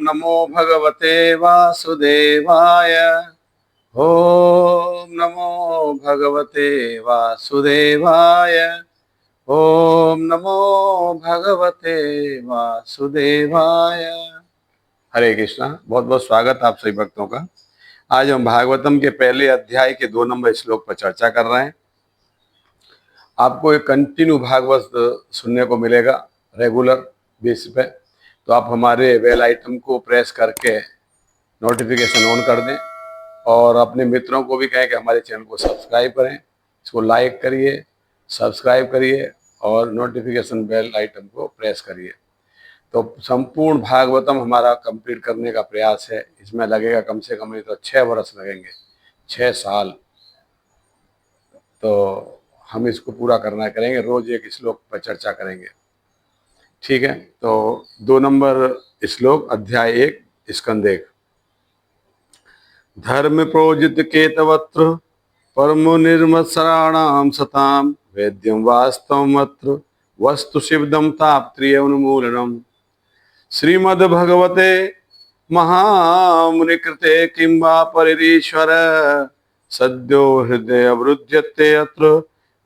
नमो भगवते वासुदेवाय। ओम नमो भगवते वासुदेवाय। ओम नमो भगवते वासुदेवाय। हरे कृष्णा। बहुत बहुत स्वागत आप सभी भक्तों का। आज हम भागवतम के पहले अध्याय के 2 नंबर श्लोक पर चर्चा कर रहे हैं। आपको एक कंटिन्यू भागवत सुनने को मिलेगा रेगुलर बेसिस पे, तो आप हमारे बेल आइटम को प्रेस करके नोटिफिकेशन ऑन कर दें और अपने मित्रों को भी कहें कि हमारे चैनल को सब्सक्राइब करें। इसको लाइक करिए, सब्सक्राइब करिए और नोटिफिकेशन बेल आइटम को प्रेस करिए। तो संपूर्ण भागवतम हमारा कंप्लीट करने का प्रयास है। इसमें लगेगा कम से कम नहीं तो 6 वर्ष लगेंगे, 6 साल। तो हम इसको पूरा करना करेंगे, रोज एक श्लोक पर चर्चा करेंगे, ठीक है। तो 2 नंबर श्लोक, अध्याय 1, स्कंद 1। धर्म प्रोजित केतवत्र परमो निर्मत्सराणाम सताम वेद्यम वास्तवमत्र वस्तु शिवदम ताप्त्रिय उन्मूलनम। श्रीमद् भगवते महामुनि कृते किं वा परिरीश्वर सद्यो हृदय अवरुध्यते अत्र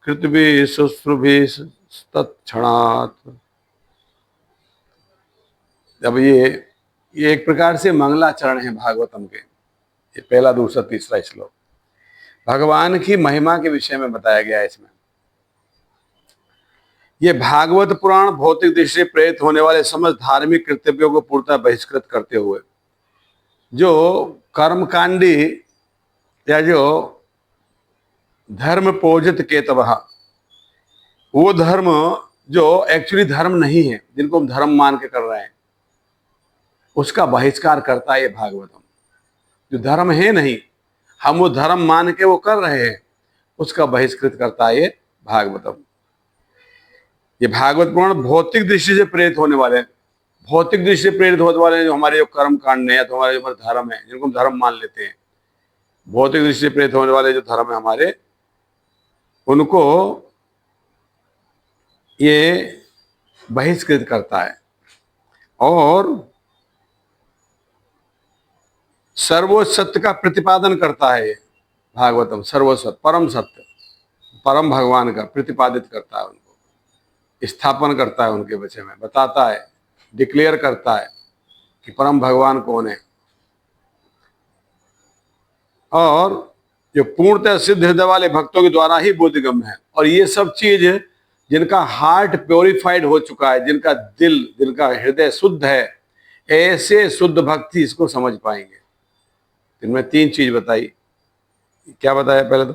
कृतभि शुश्रुभि तत्क्षणात्। अब ये एक प्रकार से मंगलाचरण है भागवतम के। ये पहला, दूसरा, तीसरा श्लोक भगवान की महिमा के विषय में बताया गया है। इसमें ये भागवत पुराण भौतिक दृष्टि से प्रेरित होने वाले समस्त धार्मिक कर्तव्यों को पूर्णतः बहिष्कृत करते हुए जो कर्मकांडी या जो धर्म पोजित केतवः, वो धर्म जो एक्चुअली धर्म नहीं है, जिनको हम धर्म मान के कर रहे हैं, उसका बहिष्कार करता है ये भागवतम। जो धर्म है नहीं, हम वो धर्म मान के वो कर रहे हैं, उसका बहिष्कृत करता है ये भागवतम। ये भागवत पुराण भौतिक दृष्टि से प्रेरित होने वाले हैं, भौतिक दृष्टि से प्रेरित होने वाले जो हमारे जो कर्म कांड है या तो हमारे जो धर्म है, जिनको हम धर्म मान लेते हैं, भौतिक दृष्टि से प्रेरित होने वाले जो धर्म है हमारे, उनको ये बहिष्कृत करता है। और सर्वोच्च सत्य का प्रतिपादन करता है ये भागवतम। सर्वोच्च सत्य, परम सत्य, परम भगवान का प्रतिपादित करता है, उनको स्थापन करता है, उनके विषय में बताता है, डिक्लेयर करता है कि परम भगवान कौन है। और जो पूर्णतः सिद्ध हृदय वाले भक्तों के द्वारा ही बोधगम्य है। और ये सब चीज जिनका हार्ट प्योरिफाइड हो चुका है, जिनका दिल, जिनका हृदय शुद्ध है, ऐसे शुद्ध भक्ति इसको समझ पाएंगे। इनमें 3 चीज बताई। क्या बताया? पहले तो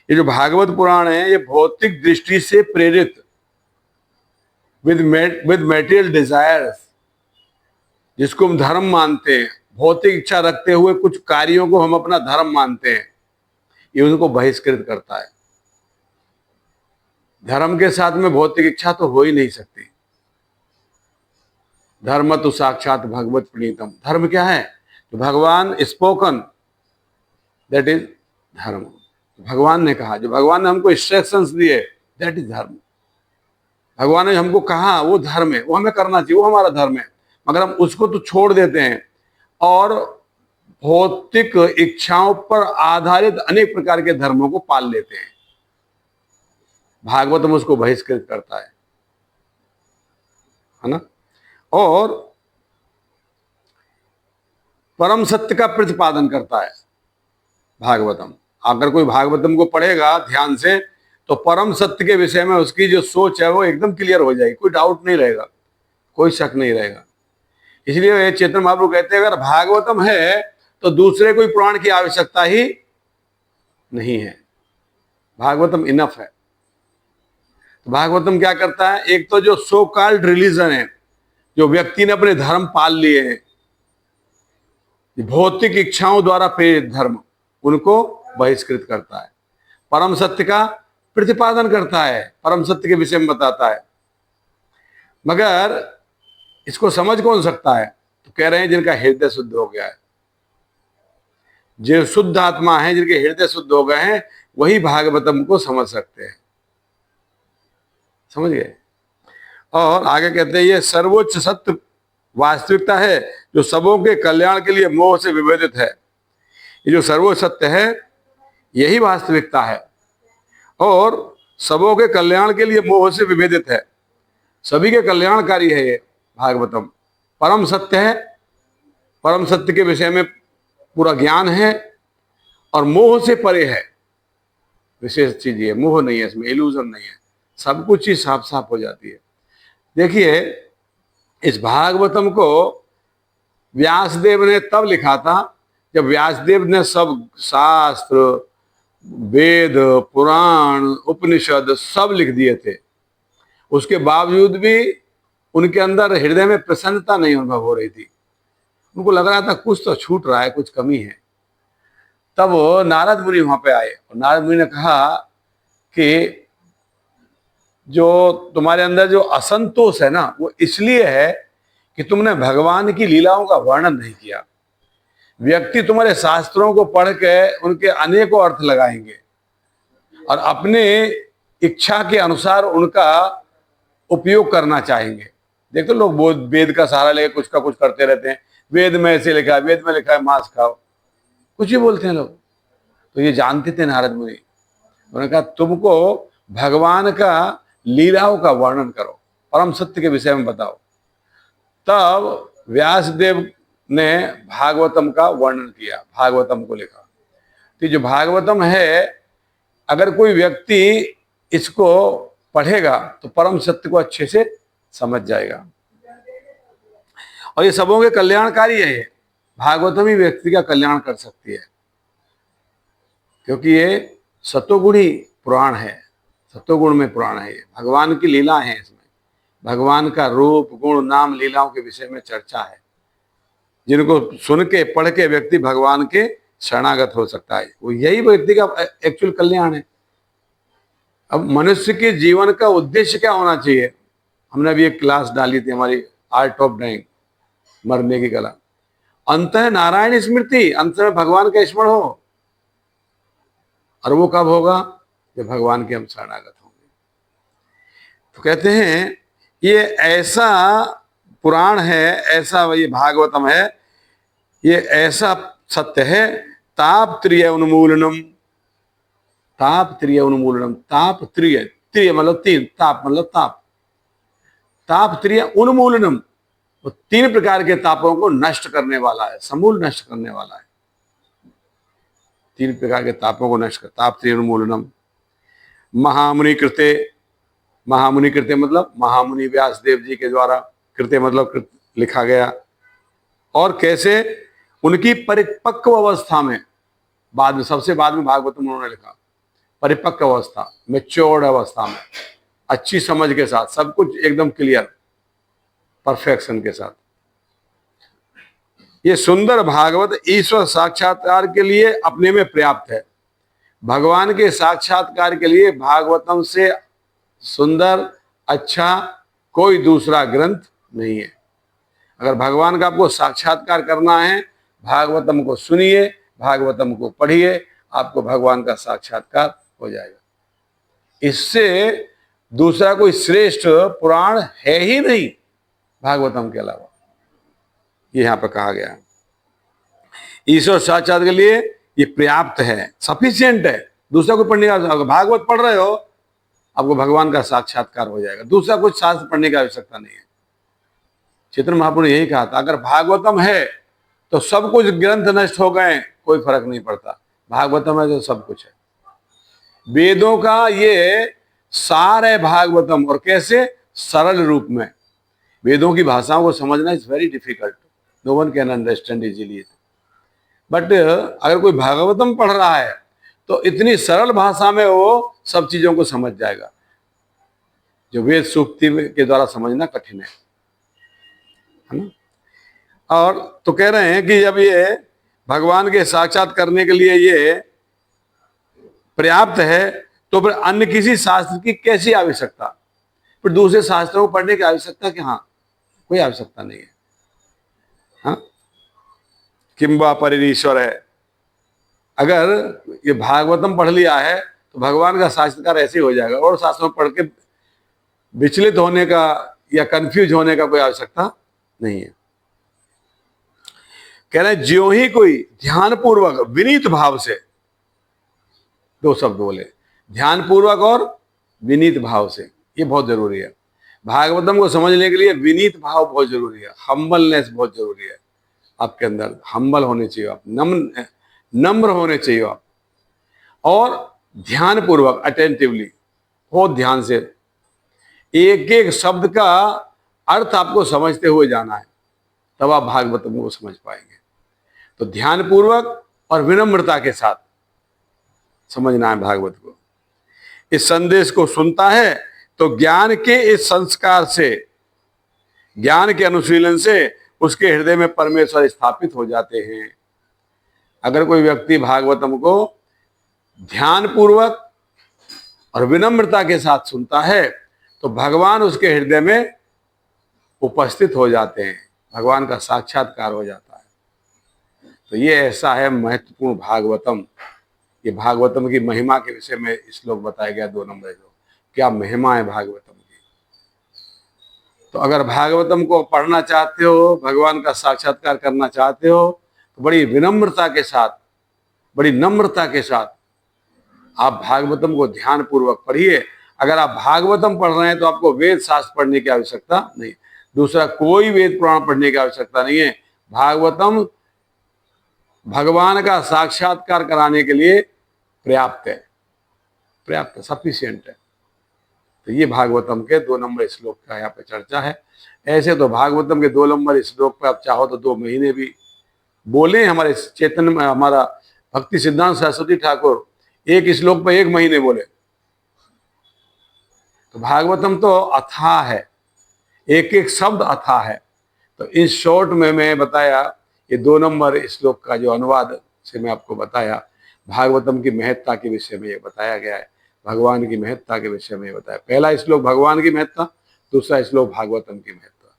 ये जो भागवत पुराण है ये भौतिक दृष्टि से प्रेरित विद मेटेरियल डिजायर्स, जिसको हम धर्म मानते हैं, भौतिक इच्छा रखते हुए कुछ कार्यों को हम अपना धर्म मानते हैं, ये उनको बहिष्कृत करता है। धर्म के साथ में भौतिक इच्छा तो हो ही नहीं सकती। धर्म तो साक्षात भगवत प्रणीतम। धर्म क्या है? तो भगवान स्पोकन, दैट इज धर्म। भगवान ने कहा, जो भगवान ने हमको इंस्ट्रक्शंस दिए, दैट इज धर्म। भगवान ने हमको कहा वो धर्म है, वो हमें करना चाहिए, वो हमारा धर्म है। मगर हम उसको तो छोड़ देते हैं और भौतिक इच्छाओं पर आधारित अनेक प्रकार के धर्मों को पाल लेते हैं। भागवतम उसको बहिष्कृत करता है ना। और परम सत्य का प्रतिपादन करता है भागवतम। अगर कोई भागवतम को पढ़ेगा ध्यान से तो परम सत्य के विषय में उसकी जो सोच है वो एकदम क्लियर हो जाएगी, कोई डाउट नहीं रहेगा, कोई शक नहीं रहेगा। इसलिए चैतन्य महाप्रभु कहते हैं अगर भागवतम है तो दूसरे कोई पुराण की आवश्यकता ही नहीं है, भागवतम इनफ है। तो भागवतम क्या करता है? एक तो जो सो कॉल्ड रिलीजन है, जो व्यक्ति ने अपने धर्म पाल लिए हैं, भौतिक इच्छाओं द्वारा प्रेरित धर्म, उनको बहिष्कृत करता है। परम सत्य का प्रतिपादन करता है, परम सत्य के विषय में बताता है। मगर इसको समझ कौन सकता है? तो कह रहे हैं जिनका हृदय शुद्ध हो गया है, जो शुद्ध आत्मा है, जिनके हृदय शुद्ध हो गए हैं, वही भागवतम को समझ सकते हैं। समझ गए? और आगे कहते हैं ये सर्वोच्च सत्य वास्तविकता है जो सबों के कल्याण के लिए मोह से विभेदित है। ये जो सर्वोच्च सत्य है यही वास्तविकता है और सबों के कल्याण के लिए मोह से विभेदित है, सभी के कल्याणकारी है। ये भागवतम परम सत्य है, परम सत्य के विषय में पूरा ज्ञान है और मोह से परे है। विशेष चीज ये मोह नहीं है, इसमें इल्यूजन नहीं है, सब कुछ चीज साफ साफ हो जाती है। देखिए इस भागवतम को व्यासदेव ने तब लिखा था जब व्यासदेव ने सब शास्त्र, वेद, पुराण, उपनिषद सब लिख दिए थे। उसके बावजूद भी उनके अंदर हृदय में प्रसन्नता नहीं अनुभव हो रही थी। उनको लग रहा था कुछ तो छूट रहा है, कुछ कमी है। तब नारद मुनि वहां पे आए और नारद मुनि ने कहा कि जो तुम्हारे अंदर जो असंतोष है ना, वो इसलिए है कि तुमने भगवान की लीलाओं का वर्णन नहीं किया। व्यक्ति तुम्हारे शास्त्रों को पढ़ के उनके अनेकों अर्थ लगाएंगे और अपने इच्छा के अनुसार उनका उपयोग करना चाहेंगे। देखो लोग वेद का सहारा लेके कुछ का कुछ करते रहते हैं। वेद में ऐसे लिखा है, वेद में लिखा है मांस खाओ, कुछ भी बोलते हैं लोग। तो ये जानते थे नारद मुनि। उन्होंने कहा तुमको भगवान का लीलाओं का वर्णन करो, परम सत्य के विषय में बताओ। तब व्यासदेव ने भागवतम का वर्णन किया, भागवतम को लिखा। तो जो भागवतम है, अगर कोई व्यक्ति इसको पढ़ेगा तो परम सत्य को अच्छे से समझ जाएगा और ये सबों के कल्याणकारी है। ये भागवतम ही व्यक्ति का कल्याण कर सकती है क्योंकि ये सतोगुणी पुराण है, सतोगुण में पुराण है। ये भगवान की लीला है, इसमें भगवान का रूप, गुण, नाम, लीलाओं के विषय में चर्चा है, जिनको सुन के पढ़ के व्यक्ति भगवान के शरणागत हो सकता है। वो यही व्यक्ति का एक्चुअल कल्याण है। अब मनुष्य के जीवन का उद्देश्य क्या होना चाहिए? हमने अभी एक क्लास डाली थी हमारी, आर्ट ऑफ डाइंग, मरने की कला। अंत है नारायण स्मृति, अंत में भगवान का स्मरण हो। और वो कब होगा? जब भगवान के हम शरणागत होंगे। तो कहते हैं ये ऐसा पुराण है, ऐसा ये भागवतम है, ये ऐसा सत्य है। ताप त्रिय उन्मूलनम, ताप त्रिय उन्मूलनम, ताप त्रिय, त्रिय मतलब तीन, ताप मतलब ताप, ताप त्रिय उन्मूलनम, वो तीन प्रकार के तापों को नष्ट करने वाला है, समूल नष्ट करने वाला है। तीन प्रकार के तापों को नष्ट कर, ताप त्रिय उन्मूलनम। महामुनि कृते, महामुनि कृते मतलब महामुनि व्यासदेव जी के द्वारा, कृते मतलब लिखा गया। और कैसे? उनकी परिपक्व अवस्था में, बाद में, सबसे बाद में भागवतम उन्होंने लिखा। परिपक्व अवस्था, मैच्योर्ड अवस्था में, अच्छी समझ के साथ, सब कुछ एकदम क्लियर, परफेक्शन के साथ। ये सुंदर भागवत ईश्वर साक्षात्कार के लिए अपने में पर्याप्त है। भगवान के साक्षात्कार के लिए भागवतम से सुंदर, अच्छा कोई दूसरा ग्रंथ नहीं है। अगर भगवान का आपको साक्षात्कार करना है, भागवतम को सुनिए, भागवतम को पढ़िए, आपको भगवान का साक्षात्कार हो जाएगा। इससे दूसरा कोई श्रेष्ठ पुराण है ही नहीं भागवतम के अलावा, ये यहां पर कहा गया है। ईश्वर साक्षात्कार के लिए ये पर्याप्त है, सफिशिएंट है। दूसरा कोई पढ़ने का, भागवत पढ़ रहे हो, आपको भगवान का साक्षात्कार हो जाएगा। दूसरा कुछ शास्त्र पढ़ने की आवश्यकता नहीं है। चैतन्य महाप्रभु ने यही कहा था, अगर भागवतम है तो सब कुछ ग्रंथ नष्ट हो गए, कोई फर्क नहीं पड़ता। भागवतम है तो सब कुछ है। वेदों का ये सार है भागवतम। और कैसे? सरल रूप में। वेदों की भाषाओं को समझना is very difficult, no one can understand easily. But अगर कोई भागवतम पढ़ रहा है तो इतनी सरल भाषा में वो सब चीजों को समझ जाएगा, जो वेद सूक्ति के द्वारा समझना कठिन है ना। और तो कह रहे हैं कि जब ये भगवान के साक्षात करने के लिए ये पर्याप्त है, तो फिर अन्य किसी शास्त्र की कैसी आवश्यकता? फिर दूसरे शास्त्रों को पढ़ने की आवश्यकता कि हाँ, कोई आवश्यकता नहीं है। हाँ, किंबा परिरीश्वर है। अगर ये भागवतम पढ़ लिया है तो भगवान का साक्षात्कार ऐसे ही हो जाएगा, और शास्त्रों पढ़ के विचलित होने का या कंफ्यूज होने का कोई आवश्यकता नहीं है। कह रहे ज्यों ही कोई ध्यानपूर्वक विनीत भाव से, दो शब्द बोले, ध्यानपूर्वक और विनीत भाव से, ये बहुत जरूरी है। भागवतम को समझने के लिए विनीत भाव बहुत जरूरी है, हम्बलनेस बहुत जरूरी है। आपके अंदर हम्बल होने चाहिए आप, नम्र होने चाहिए आप, और ध्यानपूर्वक अटेंटिवली, बहुत ध्यान से एक एक शब्द का अर्थ आपको समझते हुए जाना है, तब आप भागवतम को समझ पाएंगे। तो ध्यानपूर्वक और विनम्रता के साथ समझना है भागवत को। इस संदेश को सुनता है तो ज्ञान के इस संस्कार से, ज्ञान के अनुशीलन से उसके हृदय में परमेश्वर स्थापित हो जाते हैं। अगर कोई व्यक्ति भागवतम को ध्यानपूर्वक और विनम्रता के साथ सुनता है तो भगवान उसके हृदय में उपस्थित हो जाते हैं, भगवान का साक्षात्कार हो जाता है। तो ये ऐसा है महत्वपूर्ण भागवतम। ये भागवतम की महिमा के विषय में श्लोक बताया गया 2 नंबर श्लोक। क्या महिमा है भागवतम की। तो अगर भागवतम को पढ़ना चाहते हो, भगवान का साक्षात्कार करना चाहते हो, तो बड़ी विनम्रता के साथ, बड़ी नम्रता के साथ आप भागवतम को ध्यान पूर्वक पढ़िए। अगर आप भागवतम पढ़ रहे हैं तो आपको वेद शास्त्र पढ़ने की आवश्यकता नहीं, दूसरा कोई वेद पुराण पढ़ने की आवश्यकता नहीं है। भागवतम भगवान का साक्षात्कार कराने के लिए पर्याप्त है, पर्याप्त, सफिशिएंट है। तो ये भागवतम के 2 नंबर श्लोक का यहाँ पे चर्चा है। ऐसे तो भागवतम के 2 नंबर श्लोक पे आप चाहो तो 2 महीने भी बोले। हमारे चेतन में हमारा भक्ति सिद्धांत सरस्वती ठाकुर एक श्लोक पे 1 महीने बोले। तो भागवतम तो अथाह है, एक एक शब्द अथाह है। तो इस शॉर्ट में मैं बताया ये 2 नंबर श्लोक का जो अनुवाद से मैं आपको बताया, भागवतम की महत्ता के विषय में ये बताया गया है, भगवान की महत्ता के विषय में ये बताया। पहला श्लोक भगवान की महत्ता, दूसरा श्लोक भागवतम की महत्ता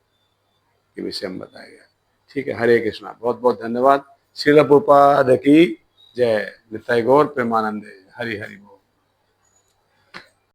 के विषय में बताया गया। ठीक है, हरे कृष्णा, बहुत बहुत धन्यवाद। श्रील प्रभुपाद की जय। निताई गौर प्रेमानंदे। हरि हरि बोल।